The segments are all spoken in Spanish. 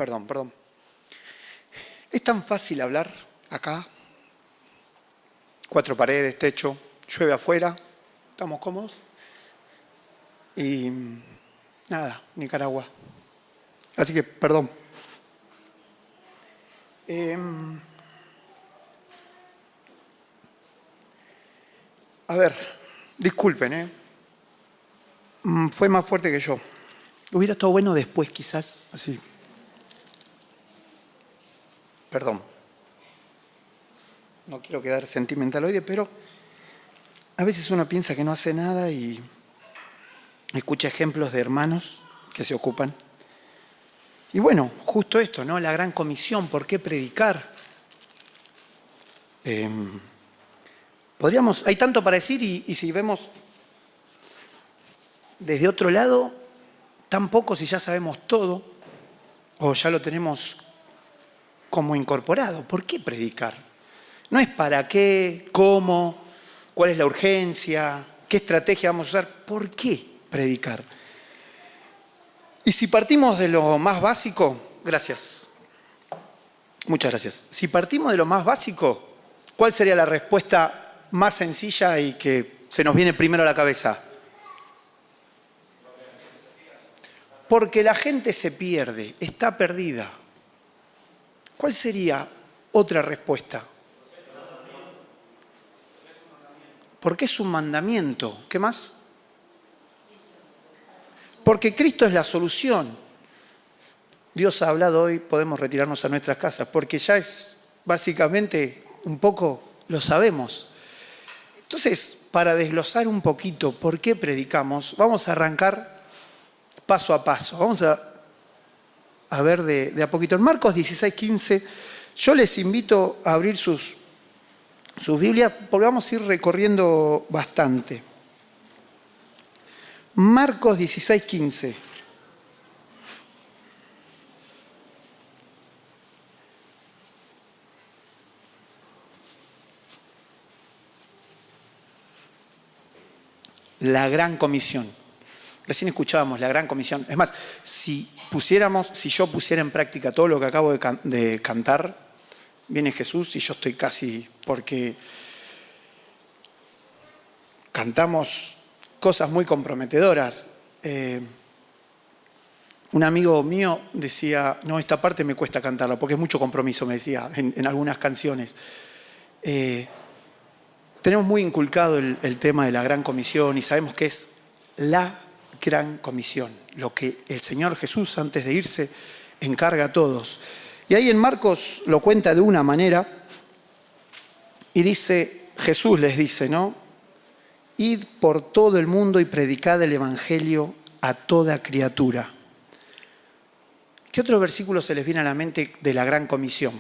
Perdón. Es tan fácil hablar acá. 4 paredes, techo, llueve afuera, estamos cómodos. Y nada, Nicaragua. Así que, perdón. A ver, disculpen, fue más fuerte que yo. Hubiera estado bueno después, quizás, así. Perdón. No quiero quedar sentimentaloide, pero a veces uno piensa que no hace nada y escucha ejemplos de hermanos que se ocupan. Y bueno, justo esto, ¿no? La gran comisión, ¿por qué predicar? Hay tanto para decir y si vemos desde otro lado, tan poco si ya sabemos todo o ya lo tenemos como incorporado. ¿Por qué predicar? No es para qué, cómo, cuál es la urgencia, qué estrategia vamos a usar. ¿Por qué predicar? Y si partimos de lo más básico, gracias. Muchas gracias. Si partimos de lo más básico, ¿cuál sería la respuesta más sencilla y que se nos viene primero a la cabeza? Porque la gente se pierde, está perdida. ¿Cuál sería otra respuesta? Porque es un mandamiento. ¿Qué más? Porque Cristo es la solución. Dios ha hablado hoy, podemos retirarnos a nuestras casas, porque ya es básicamente un poco, lo sabemos. Entonces, para desglosar un poquito por qué predicamos, vamos a arrancar paso a paso. Vamos a ver de a poquito. En Marcos 16:15, yo les invito a abrir sus Biblias, porque vamos a ir recorriendo bastante. Marcos 16:15. La gran comisión. Recién escuchábamos la gran comisión. Es más, si yo pusiera en práctica todo lo que acabo de cantar, viene Jesús y yo estoy casi, porque cantamos cosas muy comprometedoras. Un amigo mío decía, no, esta parte me cuesta cantarla porque es mucho compromiso, me decía, en algunas canciones. Tenemos muy inculcado el tema de la gran comisión y sabemos que es la gran comisión, lo que el Señor Jesús antes de irse encarga a todos. Y ahí en Marcos lo cuenta de una manera y dice, Jesús les dice, ¿no? Id por todo el mundo y predicad el Evangelio a toda criatura. ¿Qué otro versículo se les viene a la mente de la gran comisión?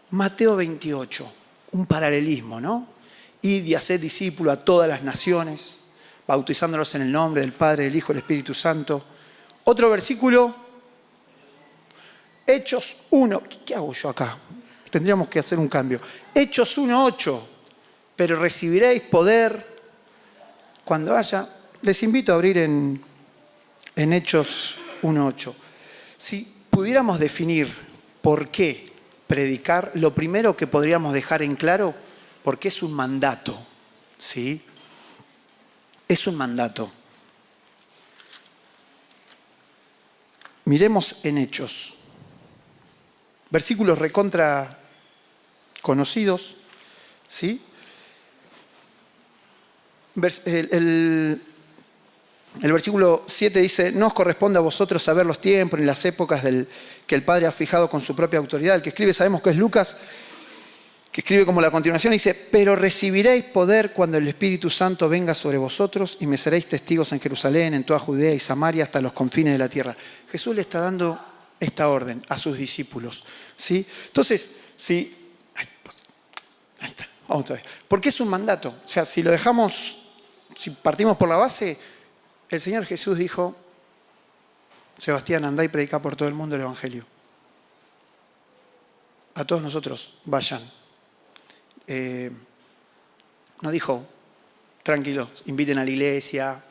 Mateo 28, un paralelismo, ¿no? Id y haced discípulos a todas las naciones, bautizándolos en el nombre del Padre, del Hijo y del Espíritu Santo. Otro versículo, Hechos 1. ¿Qué hago yo acá? Tendríamos que hacer un cambio. Hechos 1:8. Pero recibiréis poder cuando haya. Les invito a abrir en Hechos 1:8. Si pudiéramos definir por qué predicar, lo primero que podríamos dejar en claro, porque es un mandato, ¿sí? Es un mandato. Miremos en Hechos. Versículos recontra conocidos, ¿sí? El versículo 7 dice, no os corresponde a vosotros saber los tiempos ni las épocas que el Padre ha fijado con su propia autoridad. El que escribe, sabemos que es Lucas, que escribe como la continuación, dice, pero recibiréis poder cuando el Espíritu Santo venga sobre vosotros y me seréis testigos en Jerusalén, en toda Judea y Samaria, hasta los confines de la tierra. Jesús le está dando esta orden a sus discípulos, ¿sí? Entonces, ahí está, vamos a ver. ¿Por qué es un mandato? O sea, si partimos por la base, el Señor Jesús dijo, Sebastián, andá y predica por todo el mundo el Evangelio. A todos nosotros, vayan. No dijo, tranquilos, inviten a la iglesia,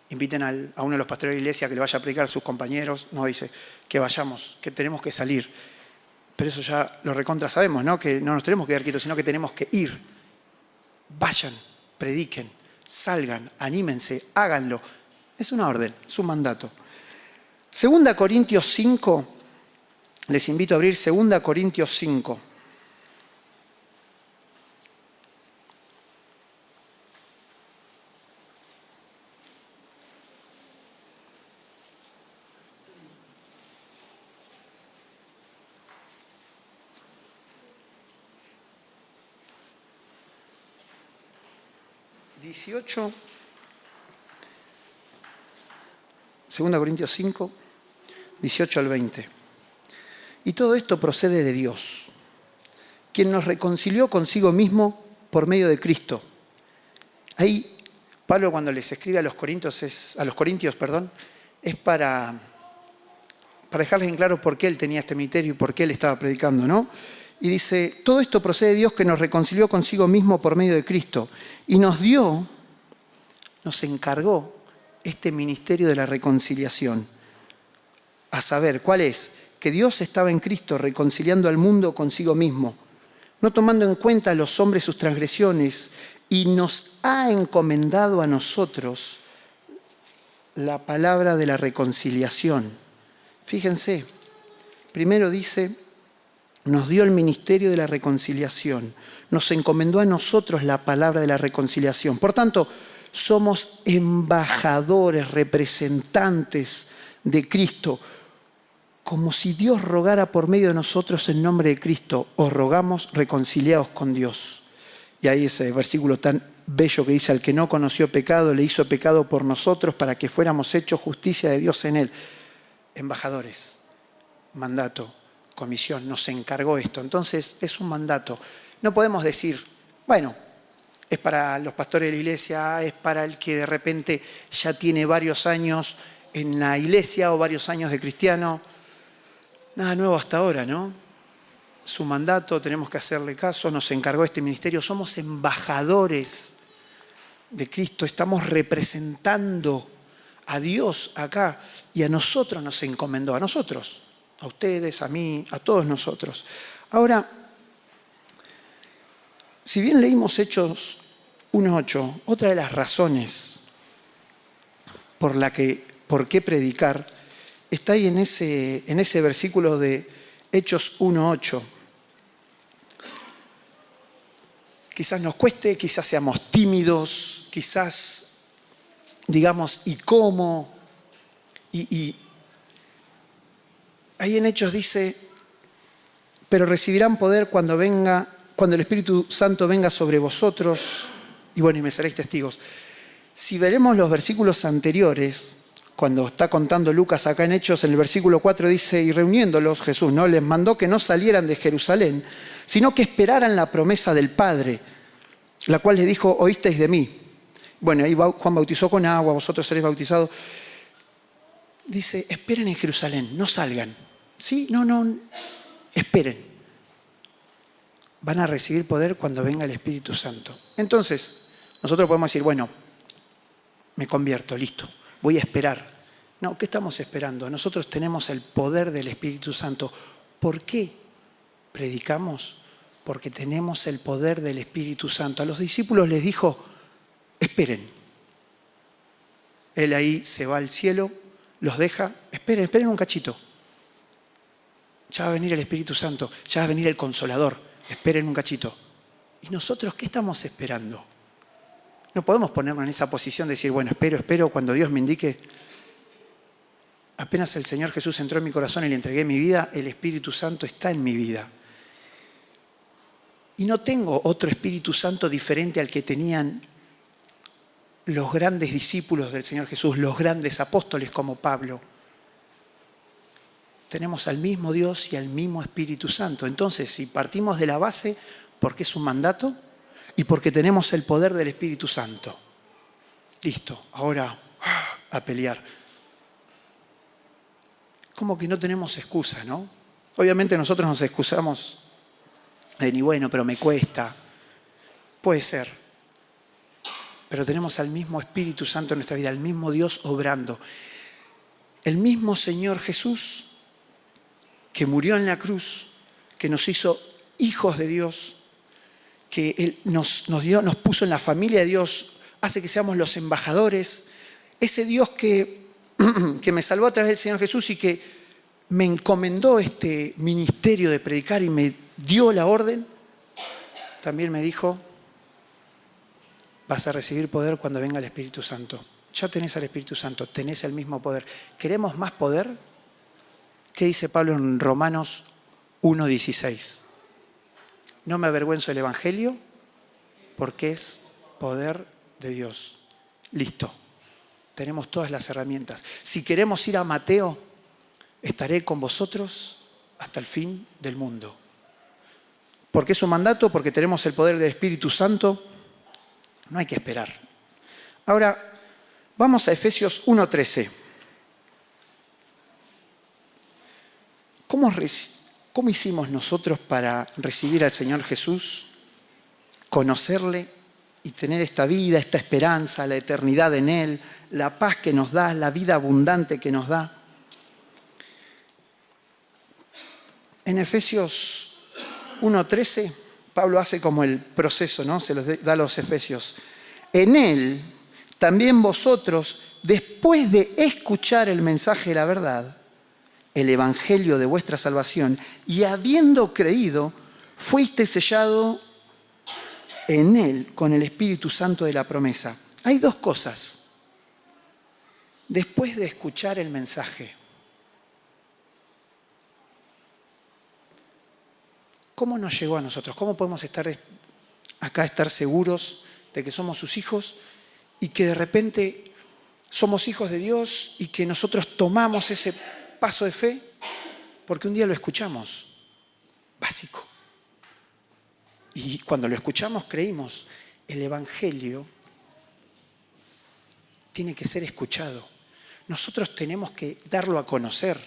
inviten a uno de los pastores de la iglesia que le vaya a predicar a sus compañeros. No, dice que vayamos, que tenemos que salir. Pero eso ya lo recontra sabemos, ¿no? Que no nos tenemos que quedar quietos, sino que tenemos que ir. Vayan, prediquen, salgan, anímense, háganlo. Es una orden, es un mandato. 2 Corintios 5, les invito a abrir 2 Corintios 5. ...18... 2 Corintios 5, 18 al 20. Y todo esto procede de Dios, quien nos reconcilió consigo mismo por medio de Cristo. Ahí Pablo, cuando les escribe a los corintios, es para dejarles en claro por qué él tenía este ministerio y por qué él estaba predicando, ¿no? Y dice, todo esto procede de Dios que nos reconcilió consigo mismo por medio de Cristo y nos encargó este ministerio de la reconciliación. A saber, ¿cuál es? Que Dios estaba en Cristo reconciliando al mundo consigo mismo, no tomando en cuenta a los hombres sus transgresiones, y nos ha encomendado a nosotros la palabra de la reconciliación. Fíjense, primero dice, nos dio el ministerio de la reconciliación, nos encomendó a nosotros la palabra de la reconciliación. Por tanto, somos embajadores, representantes de Cristo, como si Dios rogara por medio de nosotros en nombre de Cristo. Os rogamos, reconciliaos con Dios. Y ahí ese versículo tan bello que dice, al que no conoció pecado, le hizo pecado por nosotros para que fuéramos hechos justicia de Dios en él. Embajadores, mandato, comisión, nos encargó esto. Entonces es un mandato. No podemos decir, bueno, es para los pastores de la iglesia, es para el que de repente ya tiene varios años en la iglesia o varios años de cristiano. Nada nuevo hasta ahora, ¿no? Su mandato, tenemos que hacerle caso, nos encargó este ministerio. Somos embajadores de Cristo, estamos representando a Dios acá y a nosotros nos encomendó, a nosotros, a ustedes, a mí, a todos nosotros. Ahora, si bien leímos Hechos 1:8, otra de las razones por qué predicar está ahí en ese versículo de Hechos 1:8. Quizás nos cueste, quizás seamos tímidos, quizás digamos, ¿y cómo? Y ahí en Hechos dice, pero recibirán poder cuando el Espíritu Santo venga sobre vosotros, y bueno, y me seréis testigos. Si veremos los versículos anteriores, cuando está contando Lucas acá en Hechos, en el versículo 4 dice, y reuniéndolos Jesús, ¿no?, les mandó que no salieran de Jerusalén, sino que esperaran la promesa del Padre, la cual les dijo, oísteis de mí. Bueno, ahí Juan bautizó con agua, vosotros seréis bautizados. Dice, esperen en Jerusalén, no salgan. ¿Sí? No, esperen. Van a recibir poder cuando venga el Espíritu Santo. Entonces, nosotros podemos decir, bueno, me convierto, listo, voy a esperar. No, ¿qué estamos esperando? Nosotros tenemos el poder del Espíritu Santo. ¿Por qué predicamos? Porque tenemos el poder del Espíritu Santo. A los discípulos les dijo, esperen. Él ahí se va al cielo, los deja, esperen un cachito. Ya va a venir el Espíritu Santo, ya va a venir el Consolador, esperen un cachito. ¿Y nosotros qué estamos esperando? No podemos ponernos en esa posición de decir, bueno, espero cuando Dios me indique. Apenas el Señor Jesús entró en mi corazón y le entregué mi vida, el Espíritu Santo está en mi vida. Y no tengo otro Espíritu Santo diferente al que tenían los grandes discípulos del Señor Jesús, los grandes apóstoles como Pablo. Tenemos al mismo Dios y al mismo Espíritu Santo. Entonces, si partimos de la base, porque es un mandato y porque tenemos el poder del Espíritu Santo. Listo, ahora a pelear. Como que no tenemos excusa, ¿no? Obviamente nosotros nos excusamos de ni bueno, pero me cuesta. Puede ser. pero tenemos al mismo Espíritu Santo en nuestra vida, al mismo Dios obrando. El mismo Señor Jesús que murió en la cruz, que nos hizo hijos de Dios, que Él nos puso en la familia de Dios, hace que seamos los embajadores. Ese Dios que me salvó a través del Señor Jesús y que me encomendó este ministerio de predicar y me dio la orden, también me dijo: vas a recibir poder cuando venga el Espíritu Santo. Ya tenés al Espíritu Santo, tenés el mismo poder. ¿Queremos más poder? ¿Qué dice Pablo en Romanos 1:16? No me avergüenzo del Evangelio porque es poder de Dios. Listo. Tenemos todas las herramientas. Si queremos ir a Mateo, estaré con vosotros hasta el fin del mundo. ¿Por qué es un mandato? Porque tenemos el poder del Espíritu Santo. No hay que esperar. Ahora, vamos a Efesios 1:13. ¿Cómo hicimos nosotros para recibir al Señor Jesús, conocerle y tener esta vida, esta esperanza, la eternidad en Él, la paz que nos da, la vida abundante que nos da? En Efesios 1:13, Pablo hace como el proceso, ¿no? Se los da a los efesios. En Él, también vosotros, después de escuchar el mensaje de la verdad, el evangelio de vuestra salvación, y habiendo creído, fuisteis sellado en Él con el Espíritu Santo de la promesa. Hay dos cosas. Después de escuchar el mensaje, ¿cómo nos llegó a nosotros? ¿Cómo podemos estar seguros de que somos sus hijos y que de repente somos hijos de Dios y que nosotros tomamos ese paso de fe? Porque un día lo escuchamos, básico. Y cuando lo escuchamos creímos. El Evangelio tiene que ser escuchado. Nosotros tenemos que darlo a conocer.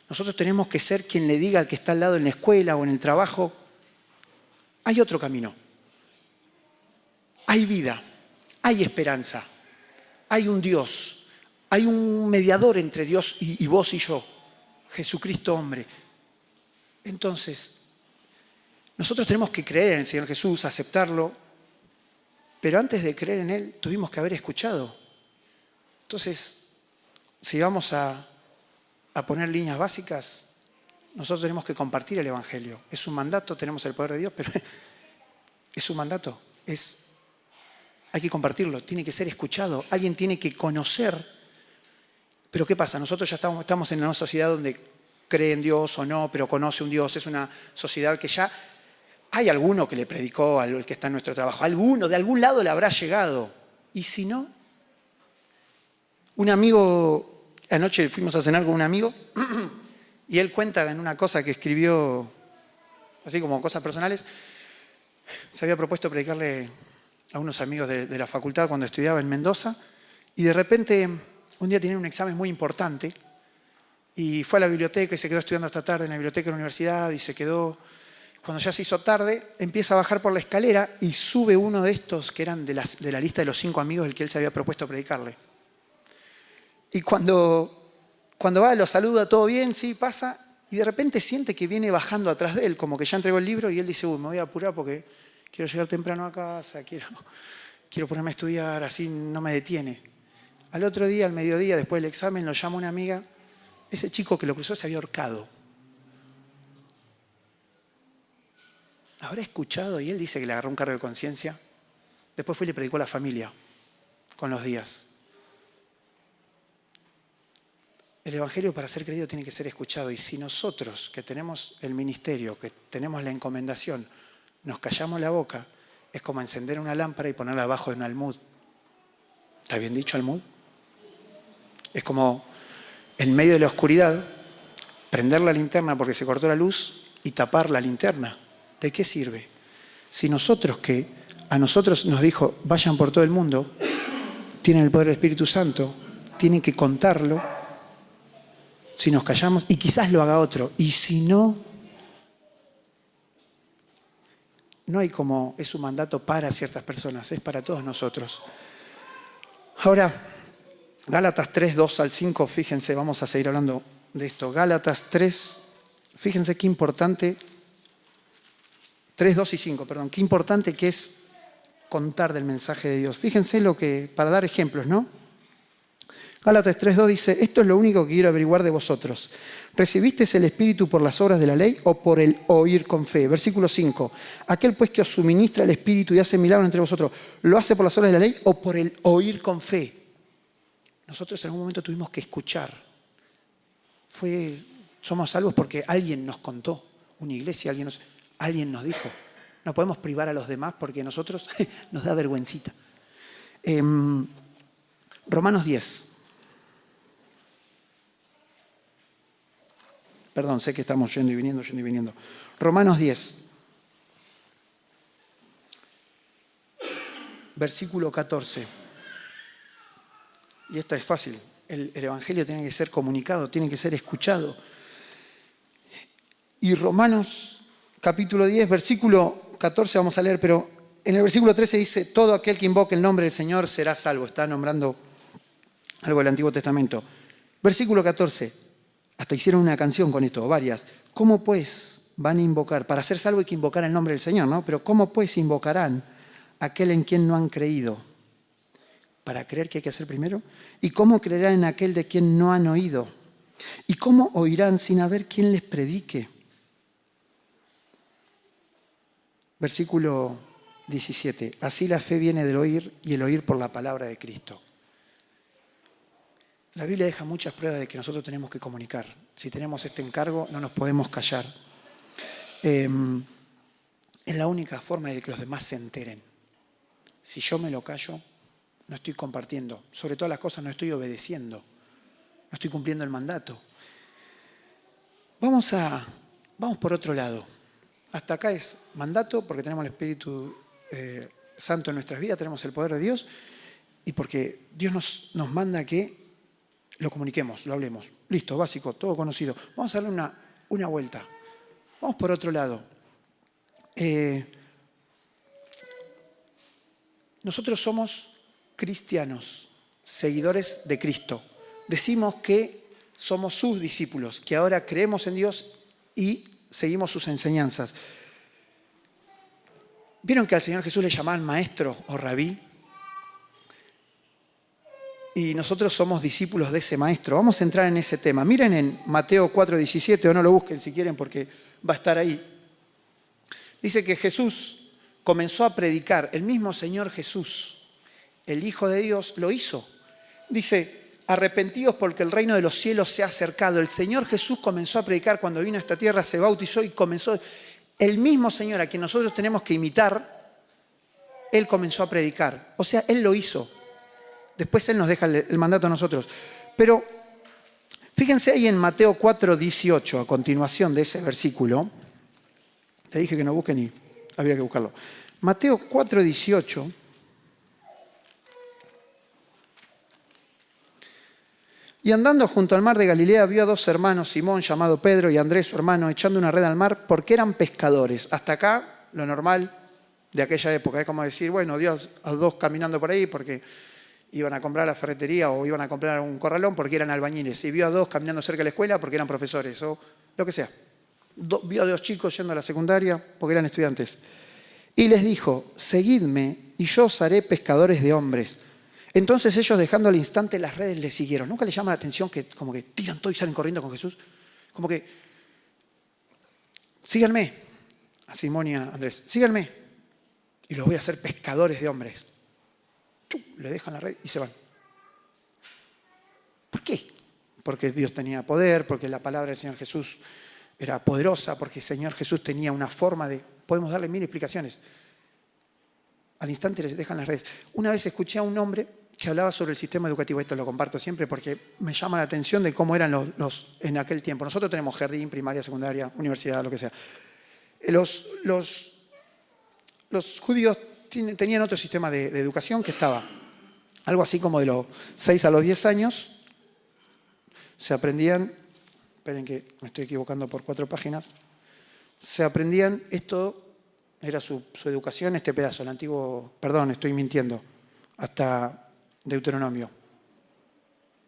Nosotros tenemos que ser quien le diga al que está al lado en la escuela o en el trabajo: hay otro camino. Hay vida, hay esperanza, hay un Dios, hay un mediador entre Dios y vos y yo, Jesucristo hombre. Entonces, nosotros tenemos que creer en el Señor Jesús, aceptarlo, pero antes de creer en Él tuvimos que haber escuchado. Entonces, si vamos a poner líneas básicas, nosotros tenemos que compartir el Evangelio. Es un mandato, tenemos el poder de Dios, pero es un mandato. Hay que compartirlo, tiene que ser escuchado. Alguien tiene que conocer. Pero ¿qué pasa? Nosotros ya estamos en una sociedad donde cree en Dios o no, pero conoce un Dios. Es una sociedad que ya hay alguno que le predicó al que está en nuestro trabajo. Alguno, de algún lado le habrá llegado. Y si no, un amigo, anoche fuimos a cenar con un amigo y él cuenta en una cosa que escribió, así como cosas personales, se había propuesto predicarle a unos amigos de la facultad cuando estudiaba en Mendoza, y de repente un día tenía un examen muy importante y fue a la biblioteca y se quedó estudiando hasta tarde en la biblioteca de la universidad y se quedó. Cuando ya se hizo tarde, empieza a bajar por la escalera y sube uno de estos que eran de la lista de los 5 amigos del que él se había propuesto predicarle. Y cuando va, lo saluda, todo bien, sí, pasa, y de repente siente que viene bajando atrás de él, como que ya entregó el libro, y él dice: uy, me voy a apurar porque quiero llegar temprano a casa, quiero ponerme a estudiar, así no me detiene. Al otro día, al mediodía, después del examen, lo llama una amiga. Ese chico que lo cruzó se había ahorcado. ¿Habrá escuchado? Y él dice que le agarró un cargo de conciencia. Después fue y le predicó a la familia con los días. El Evangelio, para ser creído, tiene que ser escuchado. Y si nosotros, que tenemos el ministerio, que tenemos la encomendación, nos callamos la boca, es como encender una lámpara y ponerla abajo de un almud. ¿Está bien dicho, almud? Es como en medio de la oscuridad prender la linterna porque se cortó la luz y tapar la linterna. ¿De qué sirve? Si nosotros, que a nosotros nos dijo: vayan por todo el mundo, tienen el poder del Espíritu Santo, tienen que contarlo. Si nos callamos, y quizás lo haga otro, y si no, no hay como, es un mandato para ciertas personas, es para todos nosotros. Ahora, Gálatas 3, 2 al 5, fíjense, vamos a seguir hablando de esto. Gálatas 3, fíjense qué importante, 3, 2 y 5, perdón, qué importante que es contar del mensaje de Dios. Fíjense lo que, para dar ejemplos, ¿no? Gálatas 3:2 dice, esto es lo único que quiero averiguar de vosotros. ¿Recibisteis el Espíritu por las obras de la ley o por el oír con fe? Versículo 5. Aquel pues que os suministra el Espíritu y hace milagros entre vosotros, ¿lo hace por las obras de la ley o por el oír con fe? Nosotros en algún momento tuvimos que escuchar. Somos salvos porque alguien nos contó, una iglesia, alguien nos dijo. No podemos privar a los demás porque a nosotros nos da vergüencita. Romanos 10. Perdón, sé que estamos yendo y viniendo. Romanos 10. Versículo 14. Y esta es fácil. El Evangelio tiene que ser comunicado, tiene que ser escuchado. Y Romanos capítulo 10, versículo 14 vamos a leer, pero en el versículo 13 dice, todo aquel que invoque el nombre del Señor será salvo. Está nombrando algo del Antiguo Testamento. Versículo 14. Hasta hicieron una canción con esto, varias. ¿Cómo pues van a invocar? Para ser salvo hay que invocar el nombre del Señor, ¿no? Pero ¿cómo pues invocarán a aquel en quien no han creído? Para creer, ¿qué hay que hacer primero? ¿Y cómo creerán en aquel de quien no han oído? ¿Y cómo oirán sin haber quien les predique? Versículo 17. Así la fe viene del oír y el oír por la palabra de Cristo. La Biblia deja muchas pruebas de que nosotros tenemos que comunicar. Si tenemos este encargo, no nos podemos callar. Es la única forma de que los demás se enteren. Si yo me lo callo, no estoy compartiendo. Sobre todas las cosas no estoy obedeciendo. No estoy cumpliendo el mandato. Vamos por otro lado. Hasta acá es mandato porque tenemos el Espíritu Santo en nuestras vidas, tenemos el poder de Dios y porque Dios nos manda que lo comuniquemos, lo hablemos. Listo, básico, todo conocido. Vamos a darle una vuelta. Vamos por otro lado. Nosotros somos cristianos, seguidores de Cristo. Decimos que somos sus discípulos, que ahora creemos en Dios y seguimos sus enseñanzas. ¿Vieron que al Señor Jesús le llamaban maestro o rabí? Y nosotros somos discípulos de ese maestro. Vamos a entrar en ese tema. Miren en Mateo 4:17, o no lo busquen si quieren porque va a estar ahí. Dice que Jesús comenzó a predicar. El mismo Señor Jesús, el Hijo de Dios, lo hizo. Dice, arrepentíos porque el reino de los cielos se ha acercado. El Señor Jesús comenzó a predicar cuando vino a esta tierra, se bautizó y comenzó. El mismo Señor a quien nosotros tenemos que imitar, Él comenzó a predicar. O sea, Él lo hizo. Después Él nos deja el mandato a nosotros. Pero fíjense ahí en Mateo 4:18, a continuación de ese versículo. Te dije que no busquen y había que buscarlo. Mateo 4:18. Y andando junto al mar de Galilea vio a dos hermanos, Simón llamado Pedro y Andrés su hermano, echando una red al mar porque eran pescadores. Hasta acá lo normal de aquella época. Es como decir, bueno, Dios a dos caminando por ahí porque iban a comprar a la ferretería o iban a comprar un corralón porque eran albañiles. Y vio a dos caminando cerca de la escuela porque eran profesores o lo que sea. Vio a dos chicos yendo a la secundaria porque eran estudiantes. Y les dijo, seguidme y yo os haré pescadores de hombres. Entonces ellos, dejando al instante las redes, le siguieron. ¿Nunca les llama la atención que como que tiran todo y salen corriendo con Jesús? Como que, síganme, a Simón y a Andrés, síganme y los voy a hacer pescadores de hombres. Le dejan la red y se van. ¿Por qué? Porque Dios tenía poder, porque la palabra del Señor Jesús era poderosa, porque el Señor Jesús tenía una forma de... Podemos darle mil explicaciones. Al instante les dejan las redes. Una vez escuché a un hombre que hablaba sobre el sistema educativo. Esto lo comparto siempre porque me llama la atención de cómo eran los en aquel tiempo. Nosotros tenemos jardín, primaria, secundaria, universidad, lo que sea. Los judíos tenían otro sistema de educación que estaba algo así como de los 6 a los 10 años. Se aprendían, esperen que me estoy equivocando por 4 páginas, se aprendían, esto era su educación, este pedazo, el antiguo, perdón, estoy mintiendo, hasta Deuteronomio.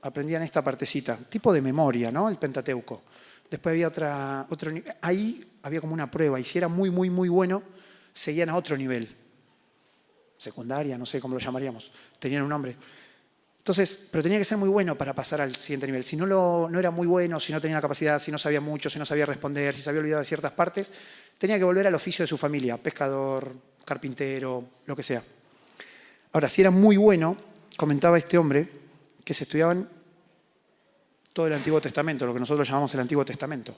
Aprendían esta partecita, tipo de memoria, ¿no? El Pentateuco. Después había otro nivel. Ahí había como una prueba, y si era muy, muy, muy bueno, seguían a otro nivel. Secundaria, no sé cómo lo llamaríamos. Tenían un nombre. Entonces, pero tenía que ser muy bueno para pasar al siguiente nivel. Si no era muy bueno, si no tenía la capacidad, si no sabía mucho, si no sabía responder, si se había olvidado de ciertas partes, tenía que volver al oficio de su familia, pescador, carpintero, lo que sea. Ahora, si era muy bueno, comentaba este hombre, que se estudiaban todo el Antiguo Testamento, lo que nosotros llamamos el Antiguo Testamento.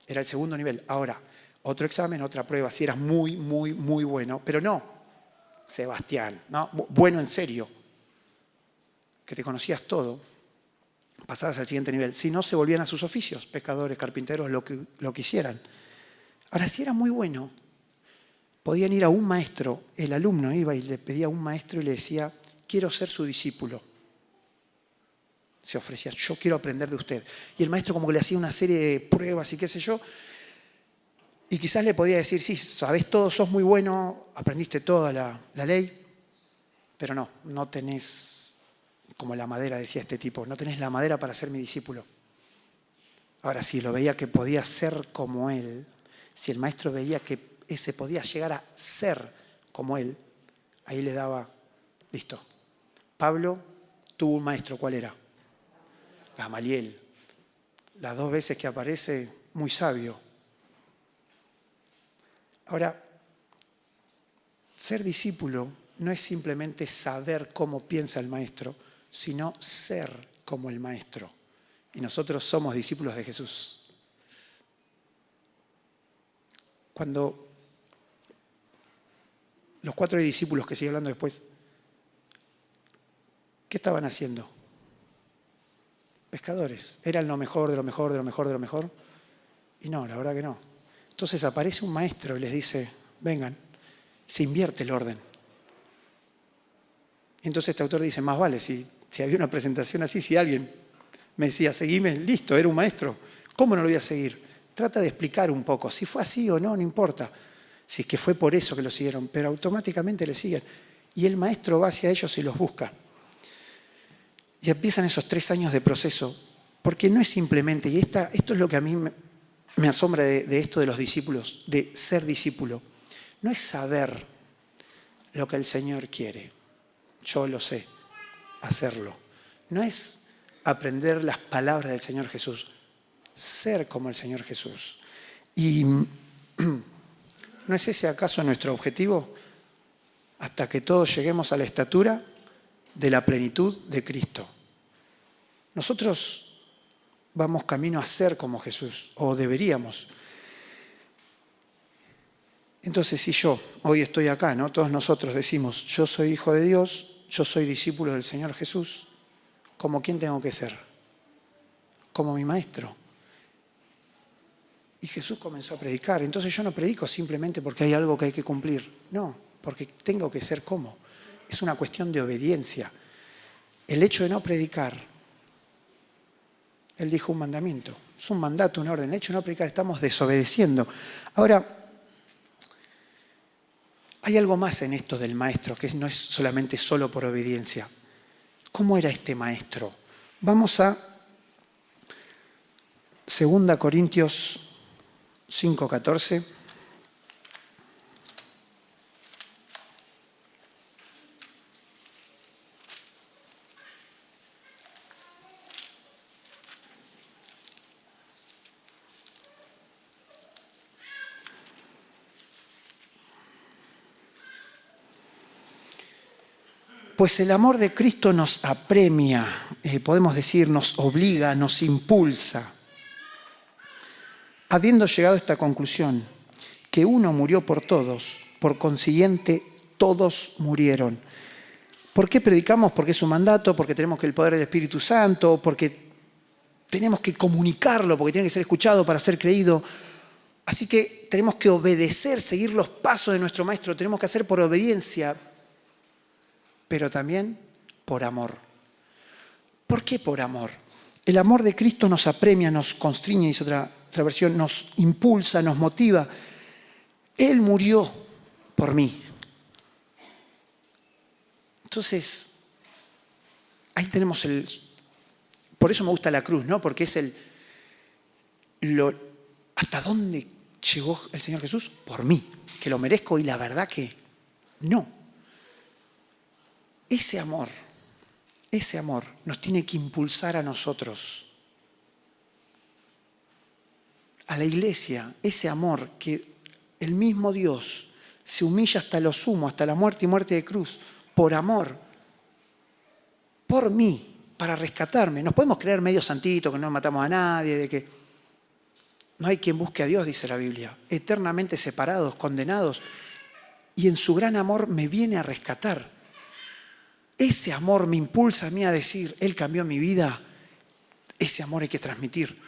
Era el segundo nivel. Ahora, otro examen, otra prueba, si eras muy, muy, muy bueno, pero no, Sebastián, ¿no? Bueno en serio, que te conocías todo, pasabas al siguiente nivel. Si no, se volvían a sus oficios, pescadores, carpinteros, lo que hicieran. Ahora, si era muy bueno, podían ir a un maestro, el alumno iba y le pedía a un maestro y le decía, quiero ser su discípulo. Se ofrecía, yo quiero aprender de usted. Y el maestro como que le hacía una serie de pruebas y qué sé yo, y quizás le podía decir, sí, sabés todo, sos muy bueno, aprendiste toda la ley, pero no tenés, como la madera decía este tipo, no tenés la madera para ser mi discípulo. Ahora, si lo veía que podía ser como él, si el maestro veía que ese podía llegar a ser como él, ahí le daba, listo. Pablo tuvo un maestro, ¿cuál era? Gamaliel. Las 2 veces que aparece, muy sabio. Ahora, ser discípulo no es simplemente saber cómo piensa el maestro, sino ser como el maestro. Y nosotros somos discípulos de Jesús. Cuando los 4 discípulos que sigue hablando después, ¿qué estaban haciendo? Pescadores. ¿Eran lo mejor, de lo mejor, de lo mejor, de lo mejor? Y no, la verdad que no. Entonces aparece un maestro y les dice, vengan, se invierte el orden. Y entonces este autor dice, más vale, si había una presentación así, si alguien me decía, seguime, listo, era un maestro, ¿cómo no lo voy a seguir? Trata de explicar un poco, si fue así o no, no importa. Si es que fue por eso que lo siguieron, pero automáticamente le siguen. Y el maestro va hacia ellos y los busca. Y empiezan esos 3 años de proceso, porque no es simplemente, y esto es lo que a mí me asombra de esto de los discípulos, de ser discípulo, no es saber lo que el Señor quiere, yo lo sé, hacerlo. No es aprender las palabras del Señor Jesús, ser como el Señor Jesús. Y ¿no es ese acaso nuestro objetivo? Hasta que todos lleguemos a la estatura de la plenitud de Cristo. Nosotros vamos camino a ser como Jesús, o deberíamos. Entonces, si yo hoy estoy acá, ¿no? Todos nosotros decimos, yo soy hijo de Dios, yo soy discípulo del Señor Jesús, ¿como quién tengo que ser? Como mi maestro. Y Jesús comenzó a predicar. Entonces yo no predico simplemente porque hay algo que hay que cumplir. No, porque tengo que ser como. Es una cuestión de obediencia. El hecho de no predicar, Él dijo un mandamiento. Es un mandato, un orden. El hecho de no predicar, estamos desobedeciendo. Ahora, hay algo más en esto del maestro, que no es solamente solo por obediencia. ¿Cómo era este maestro? Vamos a 2 Corintios 5:14. Pues el amor de Cristo nos apremia, podemos decir, nos obliga, nos impulsa. Habiendo llegado a esta conclusión, que uno murió por todos, por consiguiente todos murieron. ¿Por qué predicamos? Porque es un mandato, porque tenemos que el poder del Espíritu Santo, porque tenemos que comunicarlo, porque tiene que ser escuchado para ser creído. Así que tenemos que obedecer, seguir los pasos de nuestro Maestro, tenemos que hacer por obediencia, pero también por amor. ¿Por qué por amor? El amor de Cristo nos apremia, nos constriñe, dice otra versión, nos impulsa, nos motiva. Él murió por mí. Entonces, ahí tenemos por eso me gusta la cruz, ¿no? Porque es ¿hasta dónde llegó el Señor Jesús? Por mí, que lo merezco y la verdad que no. Ese amor nos tiene que impulsar a nosotros, a la iglesia, ese amor que el mismo Dios se humilla hasta lo sumo, hasta la muerte y muerte de cruz, por amor, por mí, para rescatarme. Nos podemos creer medio santitos, que no matamos a nadie, de que no hay quien busque a Dios, dice la Biblia, eternamente separados, condenados, y en su gran amor me viene a rescatar. Ese amor me impulsa a mí a decir, Él cambió mi vida, ese amor hay que transmitir.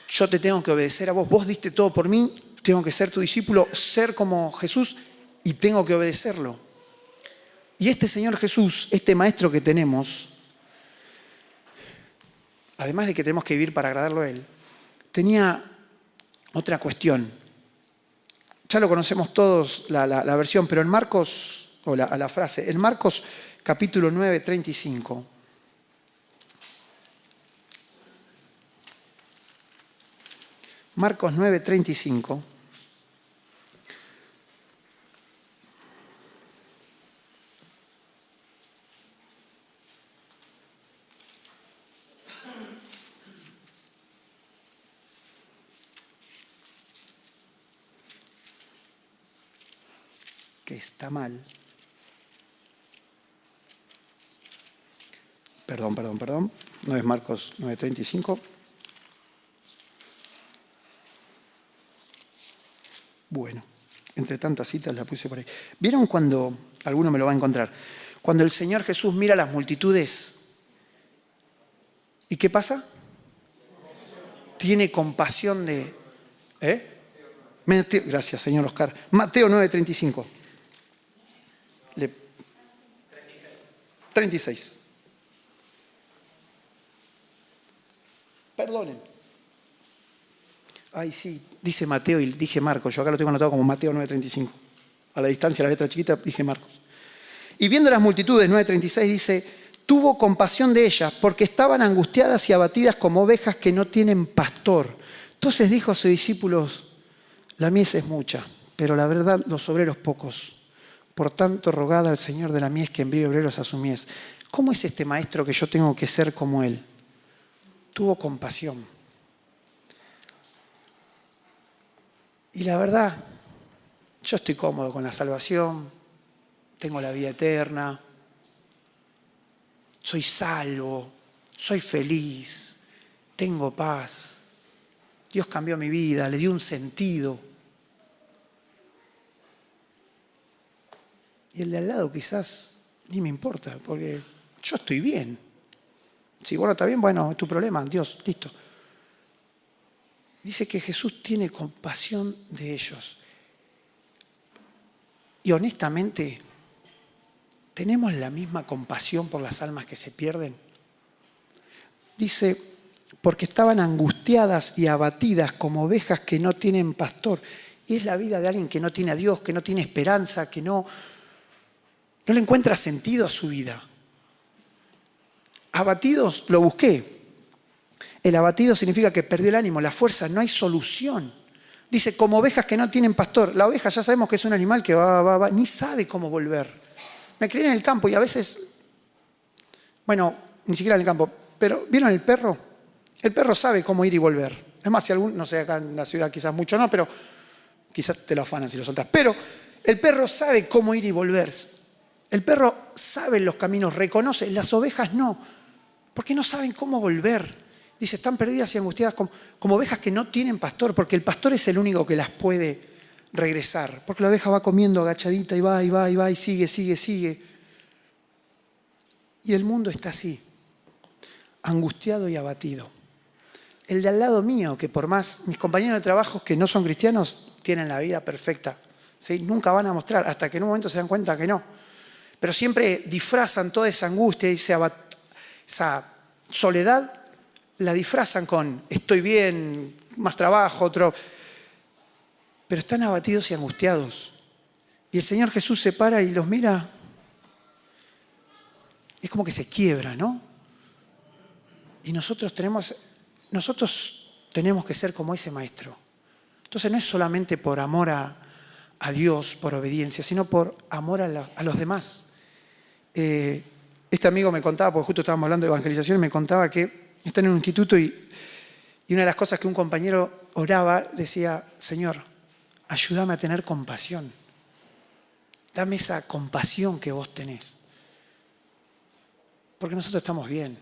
Yo te tengo que obedecer a vos, vos diste todo por mí, tengo que ser tu discípulo, ser como Jesús y tengo que obedecerlo. Y este Señor Jesús, este Maestro que tenemos, además de que tenemos que vivir para agradarlo a Él, tenía otra cuestión. Ya lo conocemos todos la versión, pero en Marcos, o la frase, en Marcos capítulo 9, 35. Marcos 9, 35. Que está mal. Perdón. No es Marcos 9:35. Bueno, entre tantas citas la puse por ahí. ¿Vieron cuando, alguno me lo va a encontrar, cuando el Señor Jesús mira a las multitudes? ¿Y qué pasa? Tiene compasión de... Gracias, señor Oscar. Mateo 9:35. 36. Perdonen. Ay, sí, dice Mateo y dije Marcos. Yo acá lo tengo anotado como Mateo 9:35. A la distancia, la letra chiquita, dije Marcos. Y viendo las multitudes, 9:36 dice, tuvo compasión de ellas porque estaban angustiadas y abatidas como ovejas que no tienen pastor. Entonces dijo a sus discípulos, la mies es mucha, pero la verdad los obreros pocos. Por tanto, rogad al Señor de la mies que envíe obreros a su mies. ¿Cómo es este maestro que yo tengo que ser como él? Tuvo compasión. Y la verdad, yo estoy cómodo con la salvación, tengo la vida eterna, soy salvo, soy feliz, tengo paz. Dios cambió mi vida, le dio un sentido. Y el de al lado quizás ni me importa, porque yo estoy bien. Si vos no estás bien, bueno, es tu problema, Dios, listo. Dice que Jesús tiene compasión de ellos. Y honestamente, ¿tenemos la misma compasión por las almas que se pierden? Dice, porque estaban angustiadas y abatidas como ovejas que no tienen pastor. Y es la vida de alguien que no tiene a Dios, que no tiene esperanza, que no le encuentra sentido a su vida. Abatidos, lo busqué. El abatido significa que perdió el ánimo, la fuerza, no hay solución. Dice, como ovejas que no tienen pastor. La oveja ya sabemos que es un animal que va, ni sabe cómo volver. Me crié en el campo y a veces, bueno, ni siquiera en el campo, pero ¿vieron el perro? El perro sabe cómo ir y volver. Es más, si algún, no sé, acá en la ciudad quizás mucho no, pero quizás te lo afanan si lo soltás. Pero el perro sabe cómo ir y volver. El perro sabe los caminos, reconoce. Las ovejas no, porque no saben cómo volver. Dice, están perdidas y angustiadas como ovejas que no tienen pastor, porque el pastor es el único que las puede regresar. Porque la oveja va comiendo agachadita y va, y sigue. Y el mundo está así, angustiado y abatido. El de al lado mío, que por más, mis compañeros de trabajo que no son cristianos, tienen la vida perfecta. ¿Sí? Nunca van a mostrar, hasta que en un momento se dan cuenta que no. Pero siempre disfrazan toda esa angustia y esa soledad, la disfrazan con estoy bien, más trabajo, otro. Pero están abatidos y angustiados. Y el Señor Jesús se para y los mira es como que se quiebra, ¿no? Y nosotros tenemos que ser como ese maestro. Entonces no es solamente por amor a Dios, por obediencia, sino por amor a los demás. Este amigo me contaba, porque justo estábamos hablando de evangelización, y me contaba que está en un instituto y una de las cosas que un compañero oraba, decía: Señor, ayúdame a tener compasión. Dame esa compasión que vos tenés. Porque nosotros estamos bien,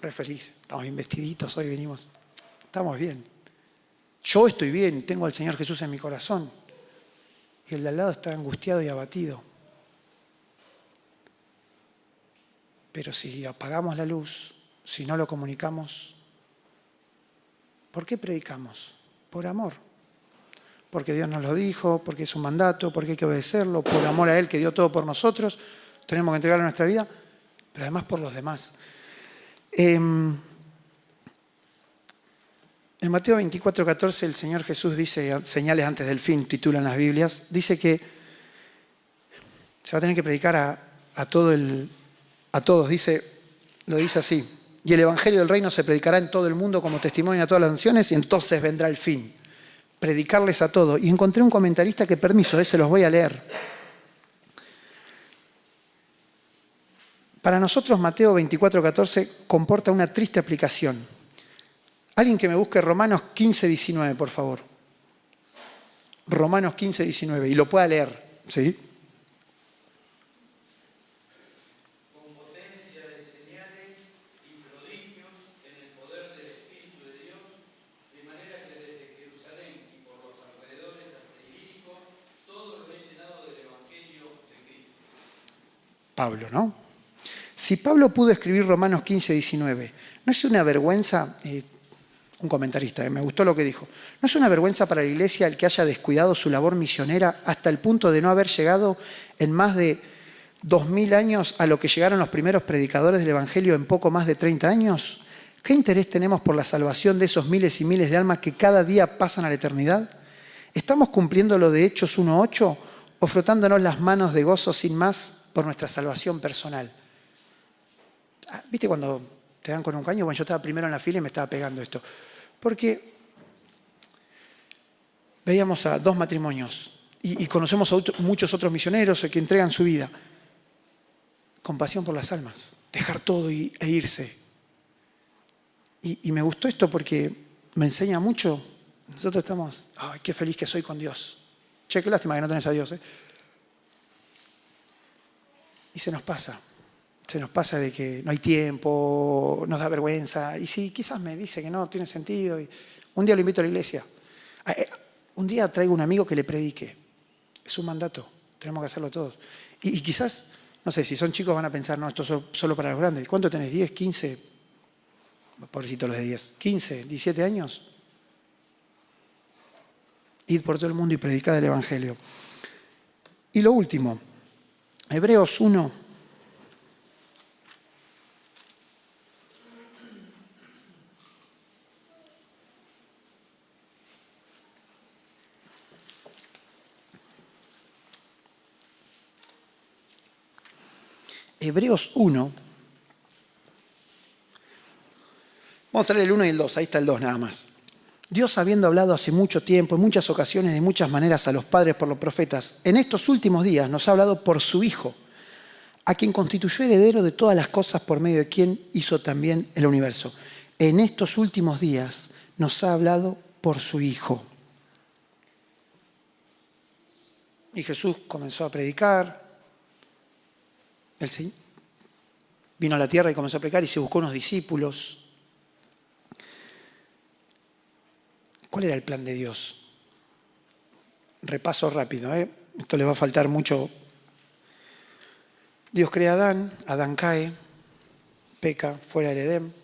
re felices, estamos bien vestiditos, hoy venimos, estamos bien. Yo estoy bien, tengo al Señor Jesús en mi corazón. Y el de al lado está angustiado y abatido. Pero si apagamos la luz, si no lo comunicamos, ¿por qué predicamos? Por amor. Porque Dios nos lo dijo, porque es un mandato, porque hay que obedecerlo, por amor a Él que dio todo por nosotros, tenemos que entregarle nuestra vida, pero además por los demás. En Mateo 24:14 el Señor Jesús dice, señales antes del fin, titulan las Biblias, dice que se va a tener que predicar a todos, lo dice así: y el Evangelio del Reino se predicará en todo el mundo como testimonio a todas las naciones y entonces vendrá el fin. Predicarles a todos. Y encontré un comentarista que, permiso, se los voy a leer. Para nosotros Mateo 24:14 comporta una triste aplicación. Alguien que me busque Romanos 15:19, por favor. Romanos 15:19, y lo pueda leer, ¿sí? Con potencia de señales y prodigios en el poder del Espíritu de Dios, de manera que desde Jerusalén y por los alrededores hasta Ilírico, todo lo he llenado del Evangelio de Cristo. Pablo, ¿no? Si Pablo pudo escribir Romanos 15:19, ¿no es una vergüenza? Un comentarista, me gustó lo que dijo. ¿No es una vergüenza para la Iglesia el que haya descuidado su labor misionera hasta el punto de no haber llegado en más de 2000 años a lo que llegaron los primeros predicadores del Evangelio en poco más de 30 años? ¿Qué interés tenemos por la salvación de esos miles y miles de almas que cada día pasan a la eternidad? ¿Estamos cumpliendo lo de Hechos 1:8 o frotándonos las manos de gozo sin más por nuestra salvación personal? ¿Viste cuando te dan con un caño? Bueno, yo estaba primero en la fila y me estaba pegando esto. Porque veíamos a 2 matrimonios y conocemos a muchos otros misioneros que entregan su vida. Compasión por las almas, dejar todo e irse. Y me gustó esto porque me enseña mucho. Nosotros estamos, ¡ay, qué feliz que soy con Dios! Che, qué lástima que no tenés a Dios, ¿eh? Y se nos pasa. Se nos pasa de que no hay tiempo, nos da vergüenza. Y si quizás me dice que no tiene sentido, y un día lo invito a la iglesia. Un día traigo un amigo que le predique. Es un mandato, tenemos que hacerlo todos. Y quizás, no sé, si son chicos van a pensar, no, esto es solo para los grandes. ¿Cuánto tenés? ¿10, 15? Pobrecitos los de 10. ¿15, 17 años? Id por todo el mundo y predicad el Evangelio. Y lo último, Hebreos 1. Hebreos 1. Vamos a leer el 1 y el 2, ahí está el 2 nada más. Dios, habiendo hablado hace mucho tiempo, en muchas ocasiones, de muchas maneras a los padres por los profetas, en estos últimos días nos ha hablado por su Hijo, a quien constituyó heredero de todas las cosas, por medio de quien hizo también el universo. En estos últimos días nos ha hablado por su Hijo. Y Jesús comenzó a predicar. El Señor vino a la tierra y comenzó a predicar y se buscó unos discípulos. ¿Cuál era el plan de Dios? Repaso rápido, esto le va a faltar mucho. Dios crea a Adán, Adán cae, peca fuera del Edén,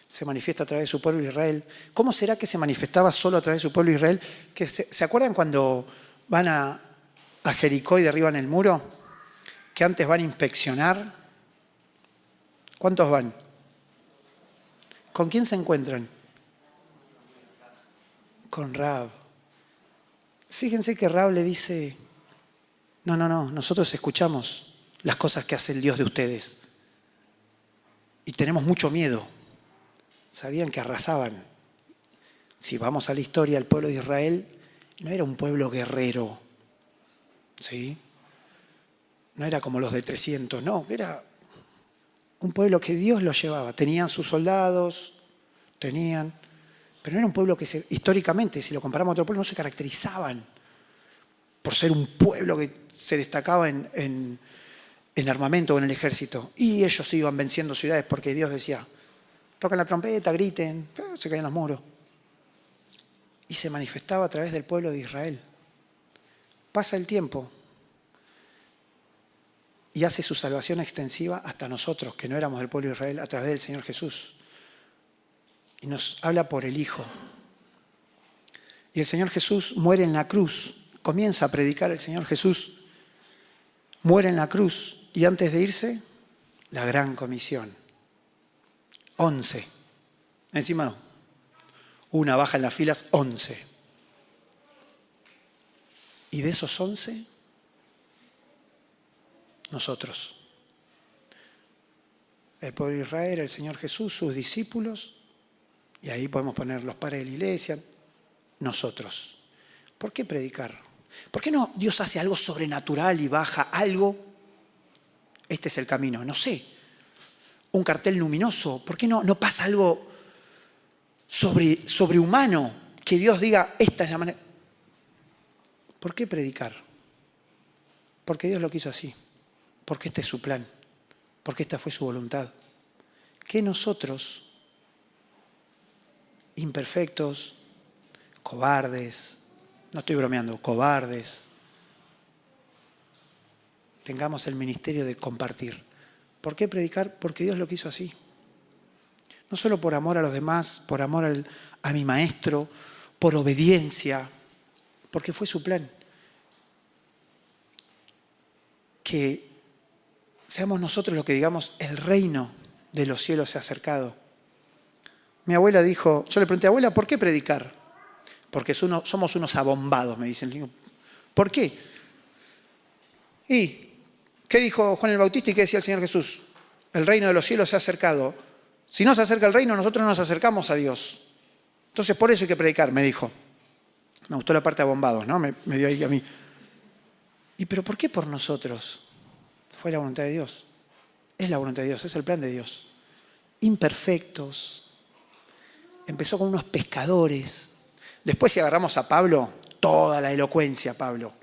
se manifiesta a través de su pueblo Israel. ¿Cómo será que se manifestaba solo a través de su pueblo Israel? ¿Se acuerdan cuando van a Jericó y derriban el muro? Que antes van a inspeccionar. ¿Cuántos van? ¿Con quién se encuentran? Con Rahab. Fíjense que Rahab le dice, no, nosotros escuchamos las cosas que hace el Dios de ustedes. y tenemos mucho miedo. Sabían que arrasaban. Si vamos a la historia, el pueblo de Israel no era un pueblo guerrero, ¿sí? No era como los de 300, no, era un pueblo que Dios lo llevaba. Tenían sus soldados, pero no era un pueblo que históricamente, si lo comparamos a otro pueblo, no se caracterizaban por ser un pueblo que se destacaba en armamento o en el ejército. Y ellos iban venciendo ciudades porque Dios decía, tocan la trompeta, griten, se caían los muros. Y se manifestaba a través del pueblo de Israel. Pasa el tiempo y hace su salvación extensiva hasta nosotros, que no éramos del pueblo de Israel, a través del Señor Jesús. Y nos habla por el Hijo. Y el Señor Jesús muere en la cruz. Comienza a predicar el Señor Jesús. Muere en la cruz. Y antes de irse, la gran comisión. 11. Encima no. Una baja en las filas, 11. Y de esos 11, nosotros. El pueblo de Israel, el Señor Jesús, sus discípulos, y ahí podemos poner los padres de la iglesia, nosotros. ¿Por qué predicar? ¿Por qué no Dios hace algo sobrenatural y baja algo? Este es el camino, no sé. Un cartel luminoso, ¿por qué no pasa algo sobrehumano? Que Dios diga, esta es la manera. ¿Por qué predicar? Porque Dios lo quiso así. Porque este es su plan. Porque esta fue su voluntad. Que nosotros, imperfectos, cobardes, no estoy bromeando, cobardes, tengamos el ministerio de compartir. ¿Por qué predicar? Porque Dios lo quiso así. No solo por amor a los demás, por amor a mi maestro, por obediencia, porque fue su plan. Que seamos nosotros los que digamos, el reino de los cielos se ha acercado. Mi abuela dijo, yo le pregunté, abuela, ¿por qué predicar? Porque somos unos abombados, me dicen. Digo, ¿por qué? ¿Y qué dijo Juan el Bautista y qué decía el Señor Jesús? El reino de los cielos se ha acercado. Si no se acerca el reino, nosotros no nos acercamos a Dios. Entonces, por eso hay que predicar, me dijo. Me gustó la parte de abombados, ¿no? Me dio ahí a mí. ¿Y pero por qué por nosotros? Fue la voluntad de Dios. Es la voluntad de Dios, es el plan de Dios. Imperfectos. Empezó con unos pescadores. Después, si agarramos a Pablo, toda la elocuencia, Pablo.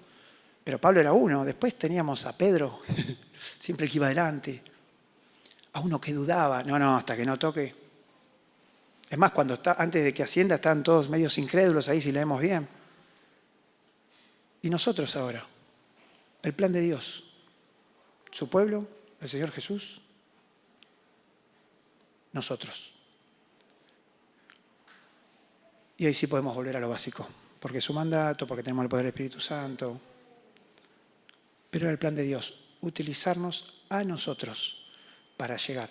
Pero Pablo era uno. Después teníamos a Pedro, siempre el que iba adelante. A uno que dudaba. No, hasta que no toque. Es más, antes de que ascienda, estaban todos medios incrédulos ahí, si leemos bien. Y nosotros ahora, el plan de Dios. Su pueblo, el Señor Jesús, nosotros. Y ahí sí podemos volver a lo básico, porque es su mandato, porque tenemos el poder del Espíritu Santo. Pero era el plan de Dios, utilizarnos a nosotros para llegar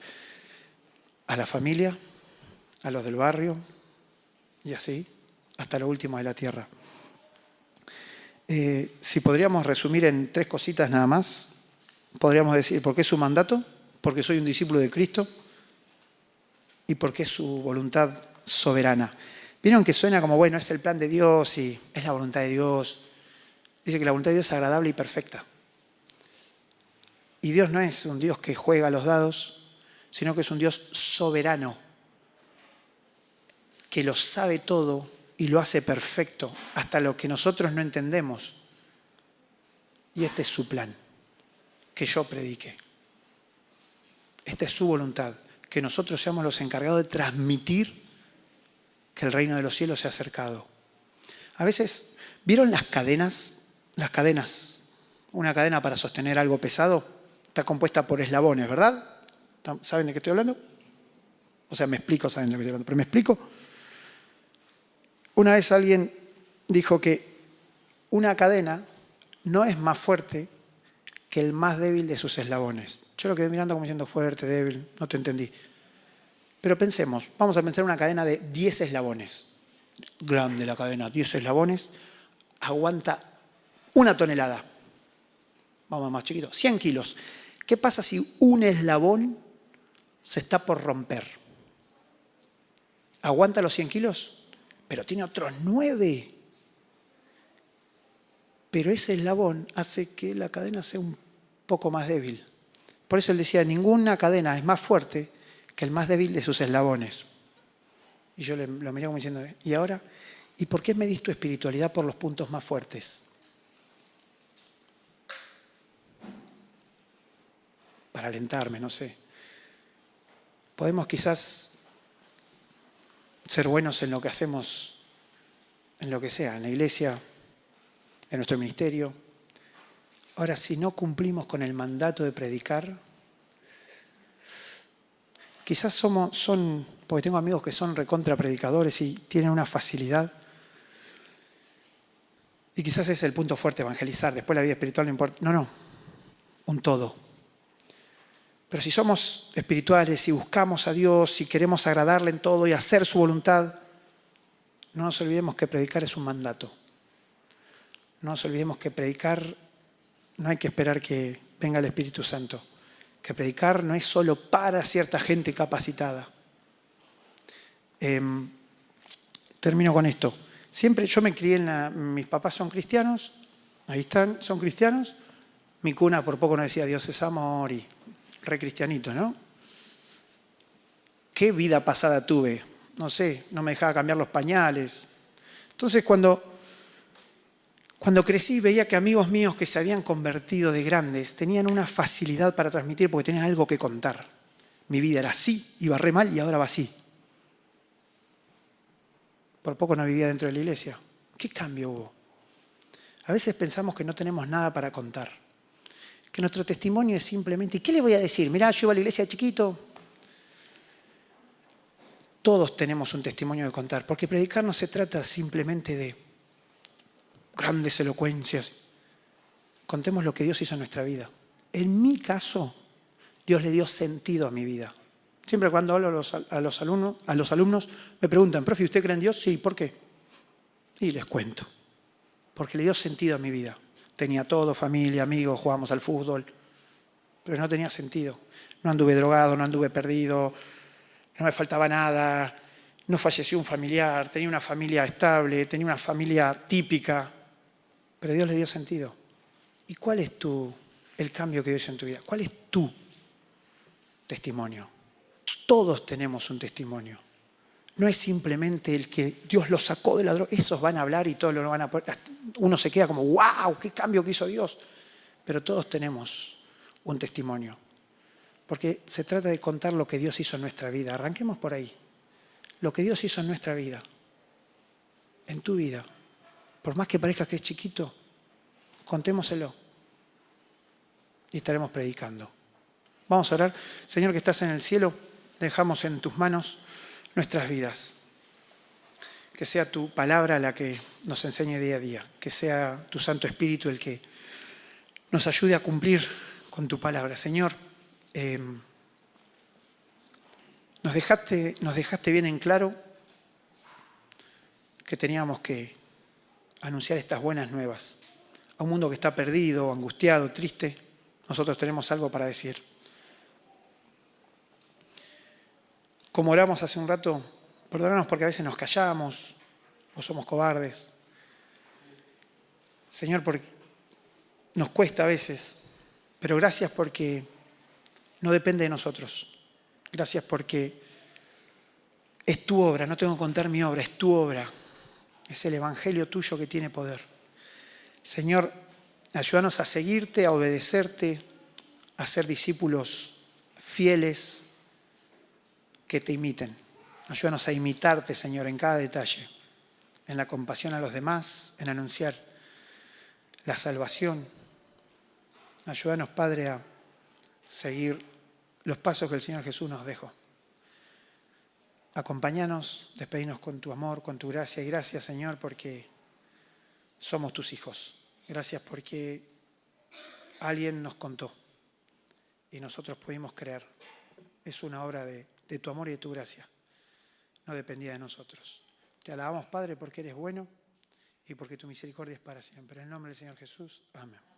a la familia, a los del barrio, y así, hasta lo último de la tierra. Si podríamos resumir en 3 cositas nada más, podríamos decir, ¿por qué es su mandato? Porque soy un discípulo de Cristo y porque es su voluntad soberana. ¿Vieron que suena como, bueno, es el plan de Dios y es la voluntad de Dios? Dice que la voluntad de Dios es agradable y perfecta. Y Dios no es un Dios que juega a los dados, sino que es un Dios soberano, que lo sabe todo y lo hace perfecto, hasta lo que nosotros no entendemos. Y este es su plan, que yo predique. Esta es su voluntad, que nosotros seamos los encargados de transmitir que el reino de los cielos se ha acercado. A veces, ¿vieron las cadenas? Las cadenas, una cadena para sostener algo pesado, está compuesta por eslabones, ¿verdad? ¿Saben de qué estoy hablando? O sea, me explico, saben de lo que estoy hablando, pero me explico. Una vez alguien dijo que una cadena no es más fuerte que el más débil de sus eslabones. Yo lo quedé mirando como diciendo fuerte, débil, no te entendí. Pero pensemos, vamos a pensar una cadena de 10 eslabones. Grande la cadena, 10 eslabones, aguanta 1 tonelada. Vamos más chiquito, 100 kilos. ¿Qué pasa si un eslabón se está por romper. ¿Aguanta los 100 kilos? Pero tiene otros 9. Pero ese eslabón hace que la cadena sea un poco más débil. Por eso él decía, ninguna cadena es más fuerte que el más débil de sus eslabones. Y yo lo miré como diciendo, ¿y ahora? ¿Y por qué medís tu espiritualidad por los puntos más fuertes? Para alentarme, no sé. Podemos quizás ser buenos en lo que hacemos, en lo que sea, en la iglesia, en nuestro ministerio. Ahora, si no cumplimos con el mandato de predicar, quizás porque tengo amigos que son recontra predicadores y tienen una facilidad. Y quizás ese es el punto fuerte, evangelizar. Después la vida espiritual no importa. No, un todo. Pero si somos espirituales, si buscamos a Dios, si queremos agradarle en todo y hacer su voluntad, no nos olvidemos que predicar es un mandato. No nos olvidemos que predicar no hay que esperar que venga el Espíritu Santo. Que predicar no es solo para cierta gente capacitada. Termino con esto. Siempre yo me crié mis papás son cristianos, ahí están, son cristianos. Mi cuna por poco no decía Dios es amor y re cristianito, ¿no? ¿Qué vida pasada tuve? No sé, no me dejaba cambiar los pañales. Entonces cuando crecí veía que amigos míos que se habían convertido de grandes tenían una facilidad para transmitir porque tenían algo que contar. Mi vida era así, iba re mal y ahora va así. Por poco no vivía dentro de la iglesia. ¿Qué cambio hubo? A veces pensamos que no tenemos nada para contar. Que nuestro testimonio es simplemente, ¿y qué le voy a decir? Mirá, yo iba a la iglesia de chiquito. Todos tenemos un testimonio de contar, porque predicar no se trata simplemente de grandes elocuencias. Contemos lo que Dios hizo en nuestra vida. En mi caso, Dios le dio sentido a mi vida. Siempre cuando hablo a los alumnos me preguntan, profe, ¿usted cree en Dios? Sí, ¿por qué? Y les cuento. Porque le dio sentido a mi vida. Tenía todo, familia, amigos, jugábamos al fútbol, pero no tenía sentido. No anduve drogado, no anduve perdido, no me faltaba nada, no falleció un familiar, tenía una familia estable, tenía una familia típica, pero Dios le dio sentido. ¿Y cuál es el cambio que Dios hizo en tu vida? ¿Cuál es tu testimonio? Todos tenemos un testimonio. No es simplemente el que Dios los sacó de la droga. Esos van a hablar y todos lo van a poder. Uno se queda como, ¡wow! ¡Qué cambio que hizo Dios! Pero todos tenemos un testimonio. Porque se trata de contar lo que Dios hizo en nuestra vida. Arranquemos por ahí. Lo que Dios hizo en nuestra vida. En tu vida. Por más que parezca que es chiquito, contémoselo. Y estaremos predicando. Vamos a orar. Señor que estás en el cielo, dejamos en tus manos nuestras vidas. Que sea tu palabra la que nos enseñe día a día. Que sea tu Santo Espíritu el que nos ayude a cumplir con tu palabra. Señor, nos dejaste bien en claro que teníamos que anunciar estas buenas nuevas. A un mundo que está perdido, angustiado, triste, nosotros tenemos algo para decir. Como oramos hace un rato, perdónanos porque a veces nos callamos o somos cobardes. Señor, porque nos cuesta a veces, pero gracias porque no depende de nosotros. Gracias porque es tu obra, no tengo que contar mi obra, es tu obra. Es el evangelio tuyo que tiene poder. Señor, ayúdanos a seguirte, a obedecerte, a ser discípulos fieles que te imiten. Ayúdanos a imitarte, Señor, en cada detalle, en la compasión a los demás, en anunciar la salvación. Ayúdanos, Padre, a seguir los pasos que el Señor Jesús nos dejó. Acompáñanos, despedimos con tu amor, con tu gracia. Y gracias, Señor, porque somos tus hijos. Gracias porque alguien nos contó y nosotros pudimos creer. Es una obra de tu amor y de tu gracia. No dependía de nosotros. Te alabamos, Padre, porque eres bueno y porque tu misericordia es para siempre. En el nombre del Señor Jesús. Amén.